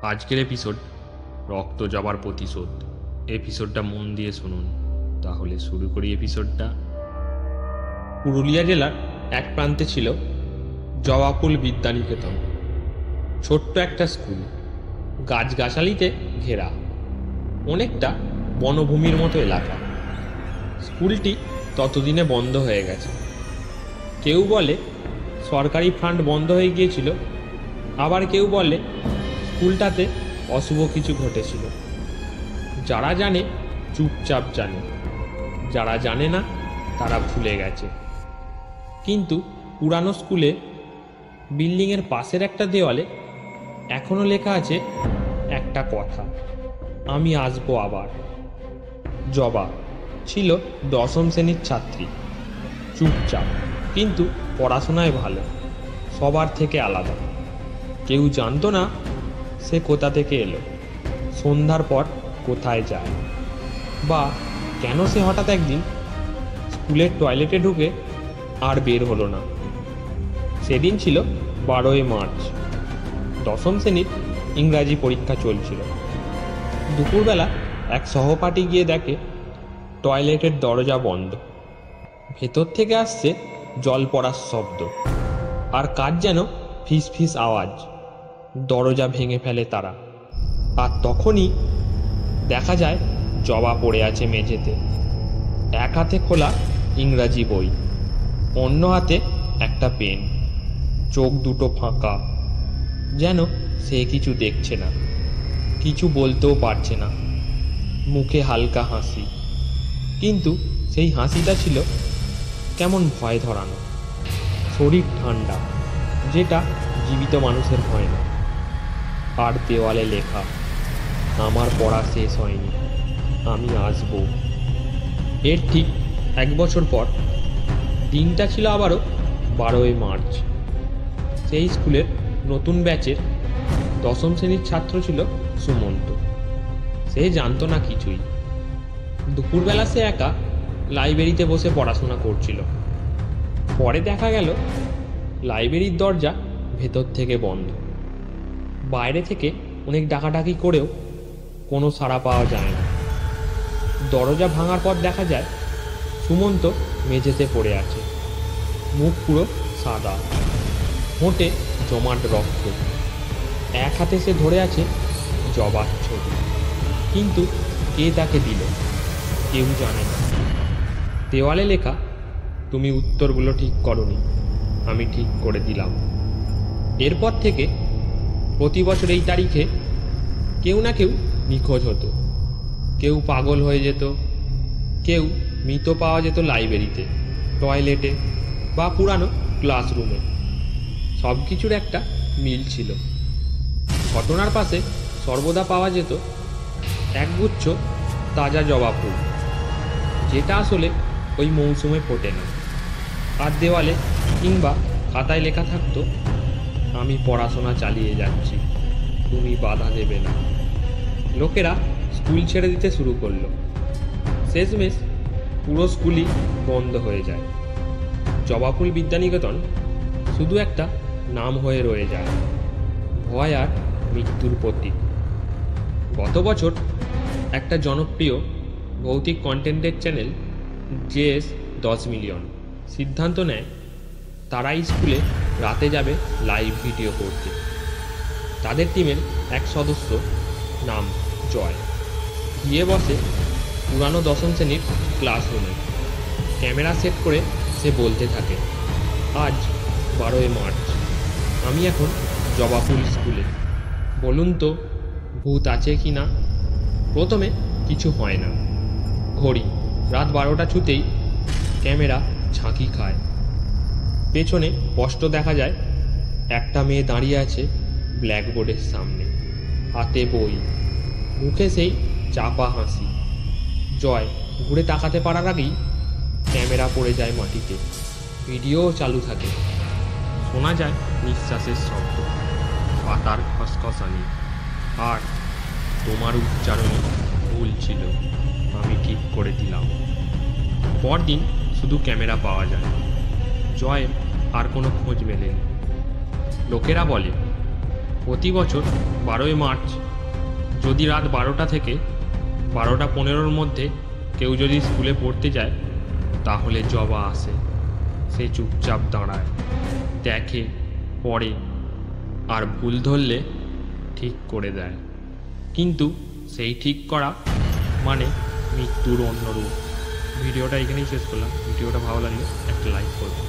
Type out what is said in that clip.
আজকের এপিসোড রক্ত জবার প্রতিশোধ। এপিসোডটা মন দিয়ে শুনুন। তাহলে শুরু করি এপিসোডটা। পুরুলিয়া জেলার এক প্রান্তে ছিল জবাফুল বিদ্যানিকেতন। ছোট্ট একটা স্কুল, গাছগাছালিতে ঘেরা, অনেকটা বনভূমির মতো এলাকা। স্কুলটি ততদিনে বন্ধ হয়ে গেছে। কেউ বলে সরকারি ফান্ড বন্ধ হয়ে গিয়েছিল, আবার কেউ বলে স্কুলটাতে অশুভ কিছু ঘটেছিল। যারা জানে চুপচাপ জানে, যারা জানে না তারা ভুলে গেছে। কিন্তু পুরানো স্কুলে বিল্ডিংয়ের পাশের একটা দেওয়ালে এখনো লেখা আছে একটা কথা, আমি আসবো আবার। জবা ছিল 10ম শ্রেণীর ছাত্রী, চুপচাপ কিন্তু পড়াশোনায় ভালো, সবার থেকে আলাদা। কেউ জানতো না সে কোথা থেকে এলো, সন্ধ্যার পর কোথায় যায়, বা কেন সে হঠাৎ একদিন স্কুলের টয়লেটে ঢুকে আর বের হলো না। সেদিন ছিল 12ই মার্চ। 10ম শ্রেণীর ইংরাজি পরীক্ষা চলছিল। দুপুরবেলা এক সহপাঠী গিয়ে দেখে টয়লেটের দরজা বন্ধ। ভেতর থেকে আসছে জল পড়ার শব্দ, আর কার যেন ফিস ফিস আওয়াজ। দরজা ভেঙে ফেলে তারা, আর তখনই দেখা যায় জবা পড়ে আছে মেঝেতে। এক হাতে খোলা ইংরাজি বই, অন্য হাতে একটা পেন, চোখ দুটো ফাঁকা, যেন সে কিছু দেখছে না, কিছু বলতেও পারছে না। মুখে হালকা হাসি, কিন্তু সেই হাসিটা ছিল কেমন ভয় ধরানো। শরীর ঠান্ডা, যেটা জীবিত মানুষের হয় না। আর দেওয়ালে লেখা, আমার পড়া শেষ হয়নি, আমি আসবো। এর ঠিক 1 বছর পর দিনটা ছিল আবারও 12ই মার্চ। সেই স্কুলের নতুন ব্যাচের 10ম শ্রেণীর ছাত্র ছিল সুমন্ত। সে জানতো না কিছুই। দুপুরবেলা সে একা লাইব্রেরিতে বসে পড়াশোনা করছিল। পরে দেখা গেল লাইব্রেরির দরজা ভেতর থেকে বন্ধ। বাইরে থেকে অনেক ডাকাডাকি করেও কোনো সাড়া পাওয়া যায় না। দরজা ভাঙার পর দেখা যায় সুমন্ত মেঝেতে পড়ে আছে, মুখ পুরো সাদা, ঠোঁটে জমাট রক্ত। এক হাতে সে ধরে আছে জবার ছবি, কিন্তু কে তাকে দিল কেউ জানে না। দেওয়ালে লেখা, তুমি উত্তরগুলো ঠিক করনি, আমি ঠিক করে দিলাম। এরপর থেকে প্রতি বছর এই তারিখে কেউ না কেউ নিখোঁজ হতো। কেউ পাগল হয়ে যেত, কেউ মৃত পাওয়া যেত লাইব্রেরিতে, টয়লেটে বা পুরানো ক্লাসরুমে। সব কিছুর একটা মিল ছিল। ঘটনার পাশে সর্বদা পাওয়া যেত একগুচ্ছ তাজা জবা ফুল, যেটা আসলে ওই মৌসুমে ফোটে না। আর দেওয়ালে কিংবা খাতায় লেখা থাকতো, আমি পড়াশোনা চালিয়ে যাচ্ছি, তুমি বাধা দেবে না। লোকেরা স্কুল ছেড়ে দিতে শুরু করলো। শেষমেশ পুরো স্কুলই বন্ধ হয়ে যায়। জবাফুল বিদ্যানিকেতন শুধু একটা নাম হয়ে রয়ে যায়, ভয় আর মৃত্যুর প্রতীক। গত বছর একটা জনপ্রিয় ভৌতিক কন্টেন্টের চ্যানেল JS 10 মিলিয়ন সিদ্ধান্ত নেয় তারা স্কুলে রাতে যাবে লাইভ ভিডিও করতে। তাদের টিমের এক সদস্য, নাম জয়, গিয়ে বসে পুরানো 10ম শ্রেণীর ক্লাসরুমে। ক্যামেরা সেট করে সে বলতে থাকে, আজ 12ই মার্চ, আমি এখন জবাফুল স্কুলে, বলুন তো ভূত আছে কি না। প্রথমে কিছু হয় না। ঘড়ি রাত 12টা ছুতেই ক্যামেরা ঝাঁকি খায়। পেছনে স্পষ্ট দেখা যায় একটা মেয়ে দাঁড়িয়ে আছে ব্ল্যাকবোর্ডের সামনে, হাতে বই, মুখে সেই চাপা হাসি। জয় ঘুরে তাকাতে পারার আগেই ক্যামেরা পড়ে যায় মাটিতে। ভিডিও চালু থাকে। শোনা যায় নিঃশ্বাসের শব্দ, পাতার খসখসানি, আর তোমার উচ্চারণে ভুল ছিল, আমি ঠিক করে দিলাম। পরদিন শুধু ক্যামেরা পাওয়া যায়, জয়ের আর কোনো খোঁজ মেলেনি। লোকেরা বলে প্রতি বছর 12ই মার্চ যদি রাত 12টা থেকে 12টা 15-র মধ্যে কেউ যদি স্কুলে পড়তে যায় তাহলে জবা আসে। সে চুপচাপ দাঁড়ায়, দেখে, পড়ে, আর ভুল ধরলে ঠিক করে দেয়। কিন্তু সেই ঠিক করা মানে মৃত্যুর অন্য রূপ। ভিডিওটা এখানেই শেষ করলাম। ভিডিওটা ভালো লাগলে একটা লাইক করবেন।